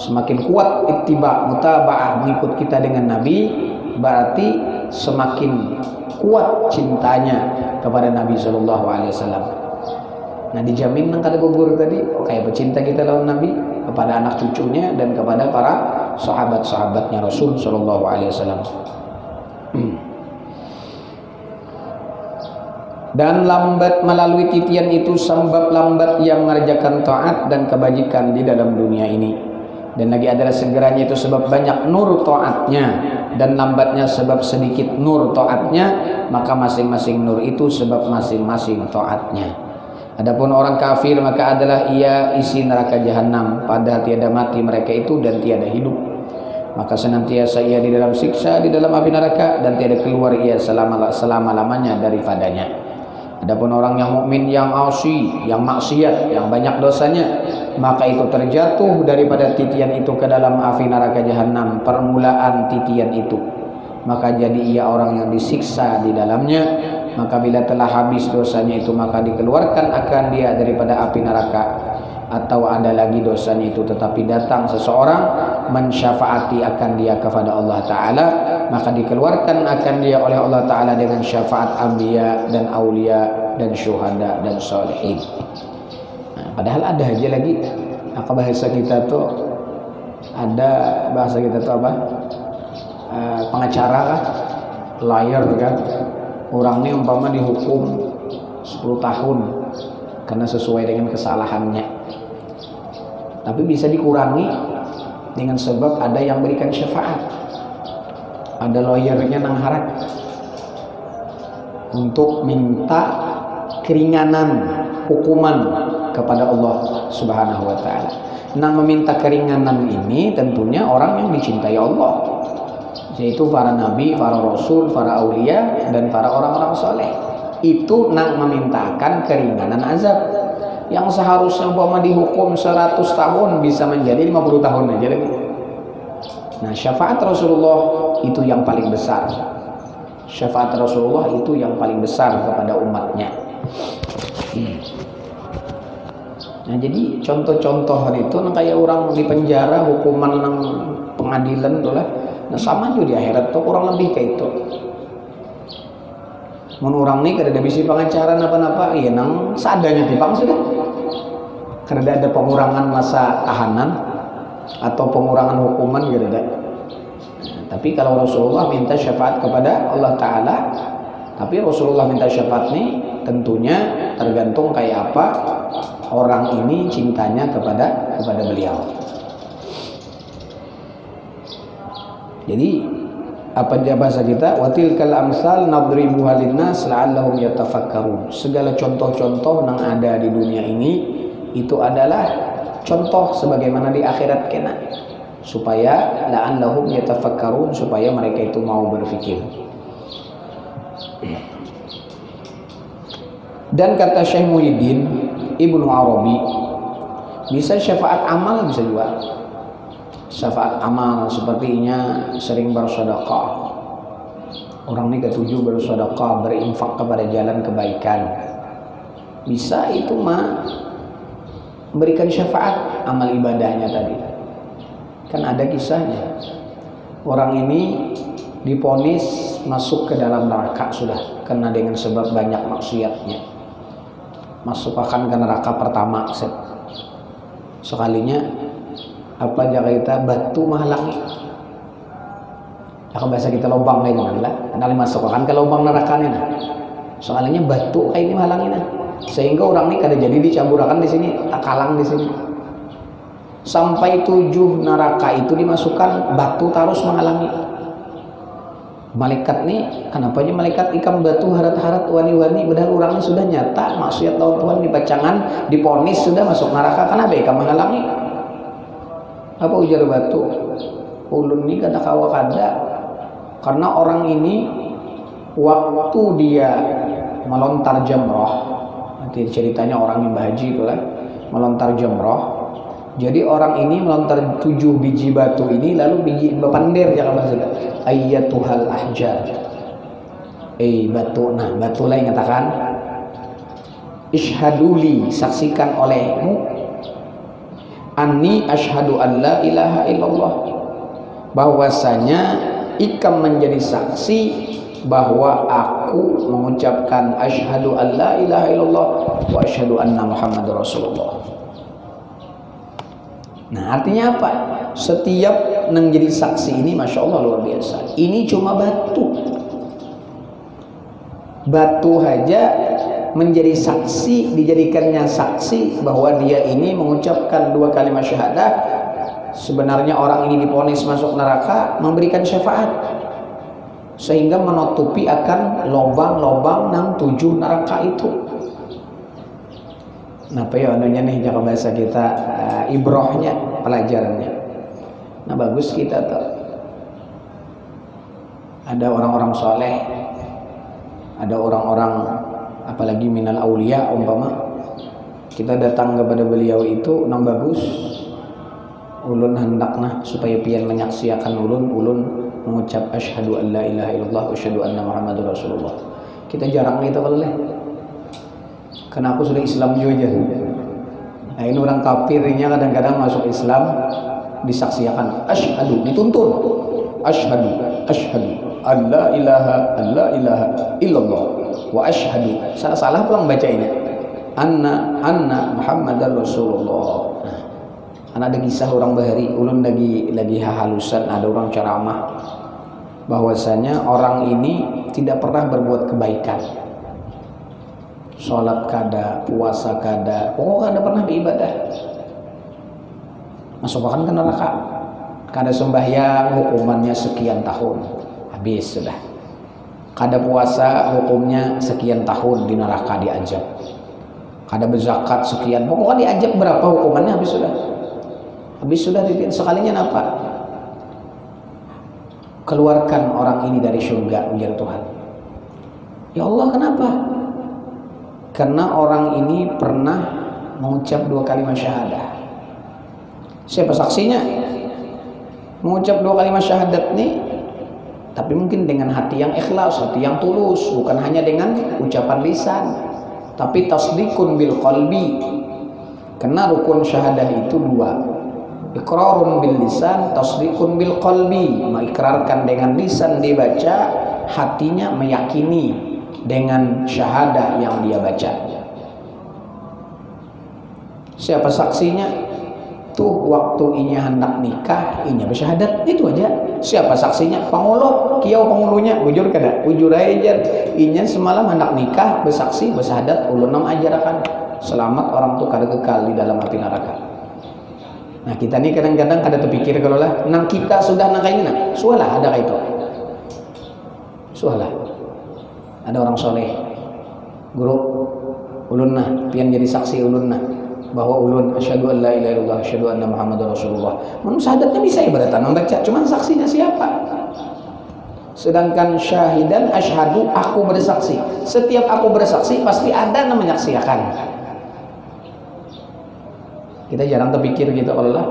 Semakin kuat ittiba mutaba'ah mengikut kita dengan Nabi, berarti semakin kuat cintanya kepada Nabi Shallallahu Alaihi Wasallam. Nah, dijamin nang kada gugur tadi, kayak pecinta kita lawan Nabi kepada anak cucunya dan kepada para sahabat-sahabatnya Rasul Shallallahu Alaihi Wasallam. Dan lambat melalui titian itu sebab lambat yang mengerjakan taat dan kebajikan di dalam dunia ini. Dan lagi adalah segeranya itu sebab banyak nur taatnya, dan lambatnya sebab sedikit nur taatnya, maka masing-masing nur itu sebab masing-masing taatnya. Adapun orang kafir maka adalah ia isi neraka jahanam, pada tiada mati mereka itu dan tiada hidup, maka senantiasa ia di dalam siksa di dalam api neraka dan tiada keluar ia selama-lamanya daripadanya. Adapun orang yang mukmin, yang asi, yang maksiat, yang banyak dosanya, maka itu terjatuh daripada titian itu ke dalam api neraka jahanam, permulaan titian itu, maka jadi ia orang yang disiksa di dalamnya. Maka bila telah habis dosanya itu, maka dikeluarkan akan dia daripada api neraka. Atau ada lagi dosanya itu tetapi datang seseorang mensyafaati akan dia kepada Allah Ta'ala, maka dikeluarkan akan dia oleh Allah Ta'ala dengan syafaat anbiya dan aulia dan syuhada dan salihin. Nah, padahal ada aja lagi. Maka bahasa kita tuh ada, bahasa kita tuh apa, pengacara kah, lawyer kan. Orang ini umpama dihukum 10 tahun karena sesuai dengan kesalahannya, tapi bisa dikurangi dengan sebab ada yang berikan syafaat, ada lawyernya nang harap untuk minta keringanan hukuman kepada Allah Subhanahu wa Ta'ala. Nah, meminta keringanan ini tentunya orang yang dicintai Allah, yaitu para nabi, para rasul, para aulia dan para orang-orang soleh. Itu nak memintakan keringanan azab yang seharusnya umpama dihukum 100 tahun bisa menjadi 50 tahun aja lagi. Nah, syafaat Rasulullah itu yang paling besar. Syafaat Rasulullah itu yang paling besar kepada umatnya. Nah, jadi contoh-contoh itu kayak orang di penjara, hukuman nang pengadilan tuh lah. Nah, sama juga di akhirat tuh kurang lebih kayak itu. Mun orang nih kada ada bisi pengacara napa-napa, iya nang seadanya tipang sudah. Kada ada pengurangan masa tahanan atau pengurangan hukuman gitu ada. Nah, tapi kalau Rasulullah minta syafaat kepada Allah Ta'ala, tapi Rasulullah minta syafaat nih tentunya tergantung kayak apa orang ini cintanya kepada beliau. Jadi apa dia bahasa kita? Watilkal amsal nadribuha linnas la'allahum yatafakkarun. Segala contoh-contoh yang ada di dunia ini itu adalah contoh sebagaimana di akhirat kena, supaya la'allahum yatafakkarun, supaya mereka itu mau berpikir. Dan kata Syekh Muhyiddin Ibnu Arabi, bisa syafaat amal, bisa juga syafaat amal sepertinya sering bersedekah. Orang ini ketujuh bersedekah, berinfak kepada jalan kebaikan. Bisa itu mah memberikan syafaat amal ibadahnya tadi. Kan ada kisahnya. Orang ini diponis masuk ke dalam neraka sudah karena dengan sebab banyak maksiatnya. Masukkan ke neraka pertama sekalinya apa jaga kita batu menghalangi. Kalau bahasa kita lubang lain lah, nanti masukkan ke lubang neraka nah. Soalnya batu kayak ini menghalangi nah. Sehingga orang ini kada jadi dicaburakan di sini, kalang di sini. Sampai 7 neraka itu dimasukkan, batu terus menghalangi. Malaikat nih, kenapa aja malaikat ikam batu harat-harat wani-wani, padahal orangnya sudah nyata maksiat lawan Tuhan, dipacangan, diponis sudah masuk neraka, kenapa ikam menghalangi? Apa ujar batu? Ulun ini kada kawa kada, karena orang ini waktu dia melontar jamroh, nanti ceritanya orang yang berhaji itulah melontar jamroh. Jadi orang ini melontar 7 biji batu ini, lalu biji bepander jangan maksudnya ayyatuhal ahjar. Batu, nah batu lain katakan ishaduli, saksikan olehmu anni ashadu an la ilaha illallah, bahwasanya ikam menjadi saksi bahwa aku mengucapkan ashadu an la ilaha illallah wa ashadu anna muhammadur rasulullah. Nah artinya apa? Setiap yang jadi saksi ini Masya Allah luar biasa. Ini cuma batu. Batu aja menjadi saksi, dijadikannya saksi bahwa dia ini mengucapkan 2 kalimat syahadah. Sebenarnya orang ini diponis masuk neraka, memberikan syafaat sehingga menutupi akan lobang-lobang yang 7 neraka itu. Nah, apa ya anunya nih jaga bahasa kita ibrohnya, pelajarannya. Nah, bagus kita tuh. Ada orang-orang soleh, ada orang-orang apalagi minal aulia umpama kita datang kepada beliau itu nang bagus. Ulun hendakna supaya pian menyaksiakan ulun mengucap asyhadu an la ilaha illallah wa asyhadu anna muhammadur rasulullah. Kita jarang itu kalau leh. Karena aku sudah Islam juga. Nah ini orang kafirnya kadang-kadang masuk Islam disaksikan asyhadu, dituntun asyhadu an la ilaha illallah wa asyhadu, salah pulang bacanya anna muhammadar rasulullah. Nah, ada kisah orang bahari ulun lagi halusan, ada orang ceramah bahwasanya orang ini tidak pernah berbuat kebaikan. Sholat kada, puasa kada, pokoknya kada pernah beribadah. Masukkan ke neraka. Kada sembahyang, hukumannya sekian tahun, habis sudah. Kada puasa, hukumnya sekian tahun di neraka diajab. Kada berzakat sekian, pokoknya diajab berapa hukumannya habis sudah. Habis sudah sekalinya apa? Keluarkan orang ini dari surga, ujar Tuhan. Ya Allah, kenapa? Karena orang ini pernah mengucap 2 kalimat syahadah. Siapa saksinya? Mengucap 2 kalimat syahadat nih, tapi mungkin dengan hati yang ikhlas, hati yang tulus, bukan hanya dengan ucapan lisan, tapi tasdikun bil qalbi. Karena rukun syahadah itu 2. Iqrarun bil lisan, tasdikun bil qalbi. Mengikrarkan dengan lisan dibaca, hatinya meyakini dengan syahadah yang dia baca. Siapa saksinya? Tuh waktu inya hendak nikah, inya bersyahadat, itu aja. Siapa saksinya? Pangulu, kiau pangulunya, bujur kada? Bujur aja. Inya semalam hendak nikah, bersaksi, bersyahadat, ulun nam ajarakan. Selamat orang tuh kada kekal di dalam api neraka. Nah kita nih kadang-kadang kada terpikir kalau lah nang kita sudah nang kayak gini, sualah ada kayak itu, sualah ada orang soleh, guru ulun nah, pian jadi saksi ulun nah, bahwa ulun asyhadu an la ilaha illallah asyhadu anna muhammadar rasulullah. Manusia syahadatnya bisa ibaratnya membaca, cuman saksinya siapa? Sedangkan syahidan asyhadu, aku bersaksi. Setiap aku bersaksi pasti ada yang menyaksikan. Kita jarang terpikir gitu Allah.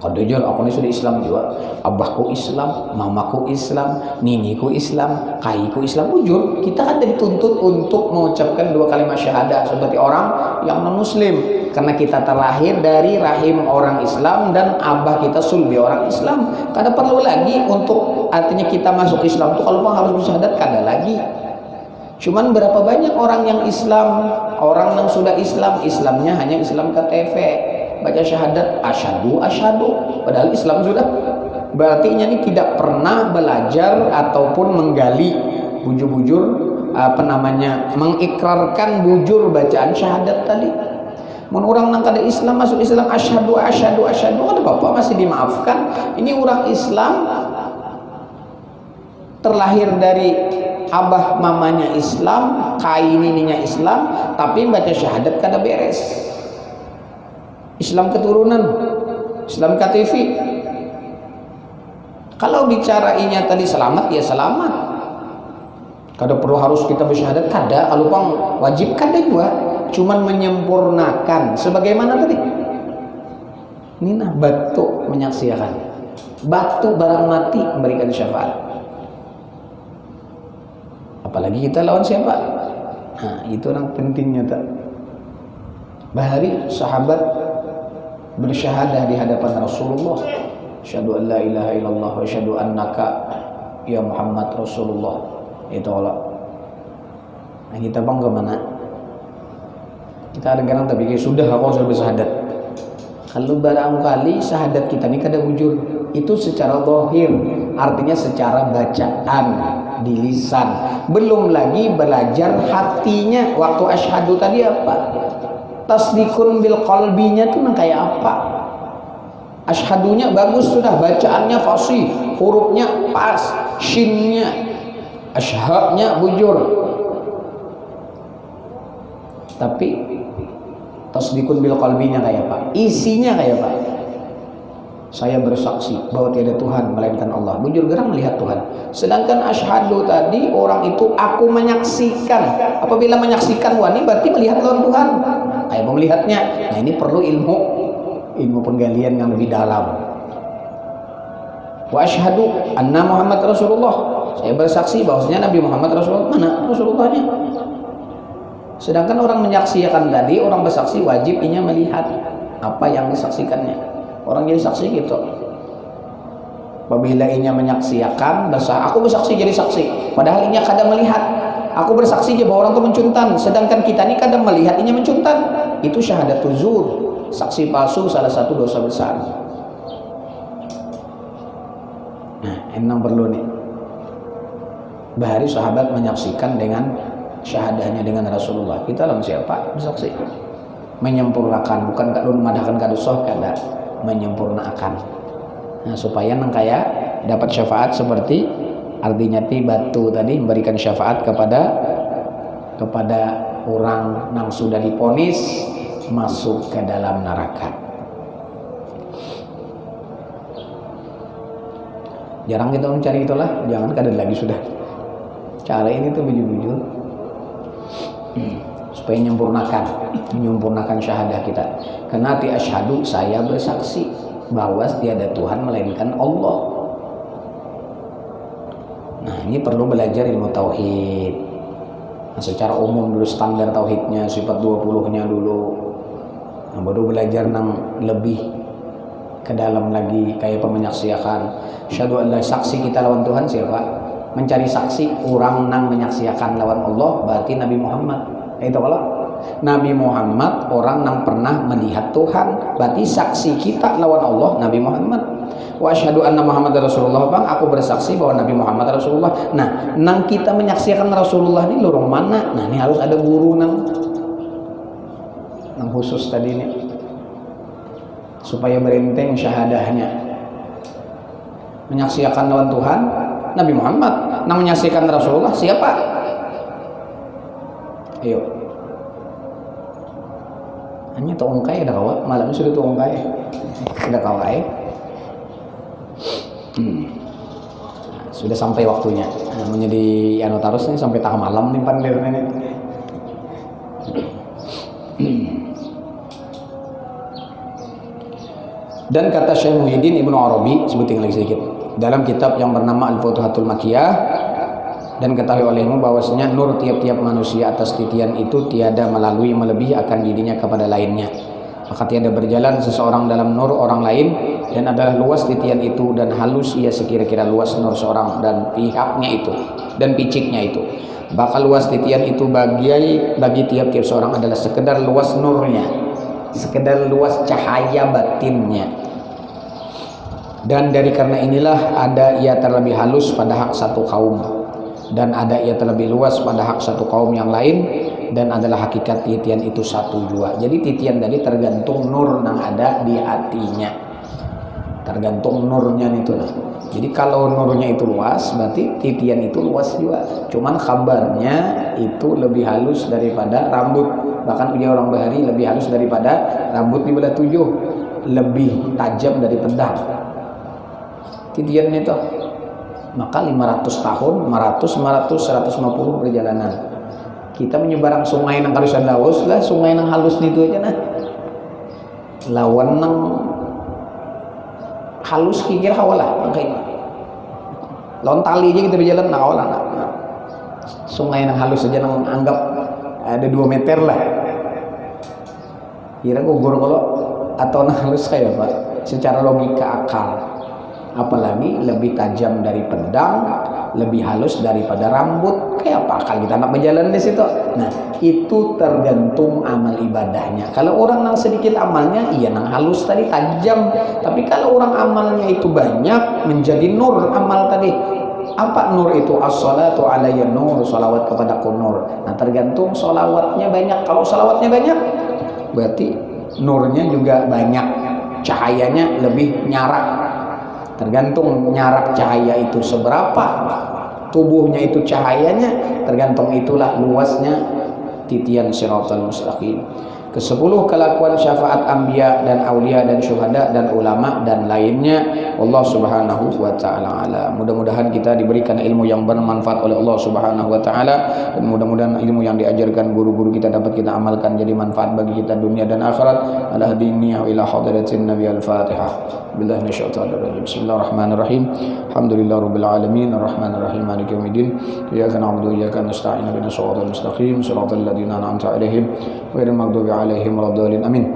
Kadujur aku ini sudah Islam juga, abahku Islam, mamaku Islam, niniku Islam, kaiku Islam. Jujur kita kan dituntut untuk mengucapkan dua kalimat syahadah seperti orang yang non muslim, karena kita terlahir dari rahim orang Islam dan abah kita sulbi orang Islam. Kada perlu lagi untuk artinya kita masuk Islam tuh kalau harus bersyahadat, kada lagi. Cuman berapa banyak orang yang Islam, orang yang sudah Islam, Islamnya hanya Islam KTP, baca syahadat asyhadu asyhadu, padahal Islam sudah. Berarti ini tidak pernah belajar ataupun menggali bujur-bujur mengikrarkan bujur bacaan syahadat tadi. Mun orang nang kada Islam masuk Islam asyhadu asyhadu asyhadu, kada apa-apa, masih dimaafkan. Ini orang Islam terlahir dari abah mamanya Islam, kainininya Islam, tapi baca syahadat kada beres. Islam keturunan, Islam KTV. Kalau bicara inya tadi selamat, ya selamat. Kada perlu harus kita bersyahadat, kada. Kalau pang wajib kada juga, cuman menyempurnakan. Sebagaimana tadi, ini nah batu menyaksikan, batu barang mati memberikan syafaat. Apalagi kita lawan siapa? Nah, itu yang pentingnya tak. Bahari sahabat bersyahadah di hadapan Rasulullah, asyhadu an la ilaha illallah wa asyhadu annaka ya Muhammad Rasulullah. Itu Allah. Nah, kita bangga mana? Kita ada kadang terpikir sudah aku harus bersyahadat. Kalau barangkali syahadat kita ini kada bujur, itu secara zahir, artinya secara bacaan di lisan. Belum lagi belajar hatinya. Waktu asyhadu tadi apa? Tasdikun bil qalbinya tuh kayak apa? Asyhadunya bagus sudah, bacaannya fasih, hurufnya pas, shinnya, asyhadnya bujur. Tapi tasdikun bil qalbinya kayak apa? Isinya kayak apa? Saya bersaksi bahwa tiada Tuhan melainkan Allah. Bujur gerang melihat Tuhan. Sedangkan asyhadu tadi orang itu aku menyaksikan. Apabila menyaksikan wani berarti melihat lawan Tuhan. Kayak mau melihatnya. Nah ini perlu ilmu penggalian yang lebih dalam. Wa asyhadu anna Muhammad Rasulullah. Saya bersaksi bahwasanya Nabi Muhammad Rasulullah. Mana Rasulullahnya? Sedangkan orang menyaksikan tadi, orang bersaksi wajib inya melihat apa yang disaksikannya. Orang jadi saksi gitu. Apabila inya menyaksikan, aku bersaksi jadi saksi. Padahal inya kadang melihat. Aku bersaksi aja bahwa orang itu mencuntan. Sedangkan kita ini kadang melihat inya mencuntan. Itu syahadatuz zur, saksi palsu, salah satu dosa besar. Nah, emang perlu nih. Bahari sahabat menyaksikan dengan syahadahnya dengan Rasulullah. Kita lawan siapa? Bersaksi. Menyempurnakan, bukan kalau memadahkan kadosoh kada. Menyempurnakan. Nah, supaya nang kaya dapat syafaat seperti artinya ti batu tadi memberikan syafaat kepada orang yang sudah diponis masuk ke dalam neraka. Jarang kita mencari itulah, jangan kada lagi sudah. Cara ini tuh bujur-bujur supaya menyempurnakan syahadah kita. Karena ti asyhadu, saya bersaksi bahwa tiada Tuhan melainkan Allah. Nah, ini perlu belajar ilmu tauhid. Nah, secara umum dulu standar tauhidnya, sifat 20-nya dulu. Nah, baru belajar nang lebih ke dalam lagi kayak pemenyaksikan. Asyhadu an la, saksi kita lawan Tuhan siapa? Mencari saksi orang nang menyaksikan lawan Allah berarti Nabi Muhammad. Itu kalau Nabi Muhammad orang yang pernah melihat Tuhan, berarti saksi kita lawan Allah Nabi Muhammad. Wa asyhadu anna Muhammad Rasulullah, bang aku bersaksi bahwa Nabi Muhammad Rasulullah. Nah, nang kita menyaksikan Rasulullah ini lorong mana? Nah, ini harus ada guru nang khusus tadi ini. supaya berenteng syahadahnya. Menyaksikan lawan Tuhan Nabi Muhammad, nah menyaksikan Rasulullah siapa? Ayo, hanya tuh ongkai ada kawa, malamnya sudah tuh ongkai, sudah kawai. Sudah sampai waktunya. Nah, menjadi anu tarus nih sampai tengah malam nih pandir ini. Dan kata Syekh Muhyiddin Ibnu Arabi, sebutin lagi sedikit, dalam kitab yang bernama Al-Futuhatul Makkiyah, dan ketahui olehmu bahwasanya nur tiap-tiap manusia atas titian itu tiada melalui melebihi akan dirinya kepada lainnya. Maka tiada berjalan seseorang dalam nur orang lain, dan adalah luas titian itu dan halus ia sekira-kira luas nur seorang dan pihaknya itu dan piciknya itu. Bakal luas titian itu bagi tiap-tiap seorang adalah sekedar luas nurnya, sekedar luas cahaya batinnya. Dan dari karena inilah ada ia terlebih halus pada hak satu kaum, dan ada ia terlebih luas pada hak satu kaum yang lain, dan adalah hakikat titian itu satu jua. Jadi titian tadi tergantung nur yang ada di hatinya, tergantung nurnya itu lah. Jadi kalau nurnya itu luas, berarti titian itu luas juga. Cuman kabarnya itu lebih halus daripada rambut. Bahkan ujar orang Bahari lebih halus daripada rambut di belah 7, lebih tajam dari pedang titiannya itu. Maka 500 tahun, 500, 150 perjalanan kita menyeberang sungai nang karusan daus lah, sungai nang halus itu aja nah. Lawan nang halus kikir hawalah makanya. Lawan tali aja kita berjalan nah hawalah nah. Sungai nang halus aja nang anggap ada 2 meter lah. Kira gugur kalau atau nang halus kayak apa? Secara logika akal. Apalagi lebih tajam dari pedang, lebih halus daripada rambut, kayak apa akal kita nak berjalan di situ? Nah, itu tergantung amal ibadahnya. Kalau orang yang sedikit amalnya, iya nang halus tadi tajam. Tapi kalau orang amalnya itu banyak, menjadi nur amal tadi. Apa nur itu? As-salatu alayya nur, salawat kepadaku nur. Nah, tergantung salawatnya banyak. Kalau salawatnya banyak, berarti nurnya juga banyak, cahayanya lebih nyarak. Tergantung nyarak cahaya itu seberapa, tubuhnya itu cahayanya, tergantung itulah luasnya titian siratal mustaqim. Ke-10 kelakuan syafaat anbiya dan aulia dan syuhada dan ulama dan lainnya. Allah Subhanahu wa taala ala. Mudah-mudahan kita diberikan ilmu yang bermanfaat oleh Allah Subhanahu wa taala, dan mudah-mudahan ilmu yang diajarkan guru-guru kita dapat kita amalkan jadi manfaat bagi kita dunia dan akhirat. Ala hadiniya ila hadratin nabi al-fatihah. Billahi minasyaitonir rajim. Bismillahirrahmanirrahim. Alhamdulillahirabbil alamin arrahmanir rahim maliki yaumiddin. Iyyaka na'budu wa iyyaka nasta'in ihdinas siratal mustaqim siratal ladzina an'amta 'alaihim ghairil maghdubi 'alaihim waladdallin. Amin.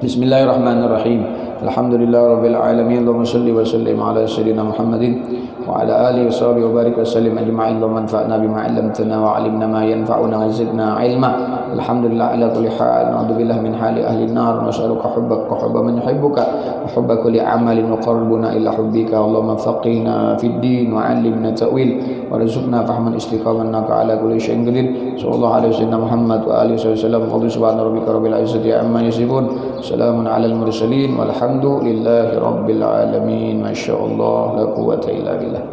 Bismillahirrahmanirrahim. Alhamdulillahirabbil alamin. Allahumma shalli wa sallim ala sayyidina Muhammadin wa ala alihi washabihi wa barik wa sallim ajma'in. Allahumma anfa'na bima 'allamtana wa 'allimna ma yanfa'una wa zidna 'ilma. Alhamdulillah ala kulli hal. Na'udzu billahi min hali ahli an-nar wa nas'aluka hubbaka wa hubba man yuhibbuka wa hubba kulli 'amalin yuqarribuna ila hubbika. Allahumma faqihna fid din wa 'allimna ta'wil warzuqna fahman istiqaman innaka ala kulli syai'in qadir. Sallallahu alaihi wasallam Muhammad wa alihi wasallam. Subhana rabbika rabbil izzati amma yasifun. Salamun alal mursalin walhamdulillahi rabbil alamin. Masyaallah la quwwata illa billah.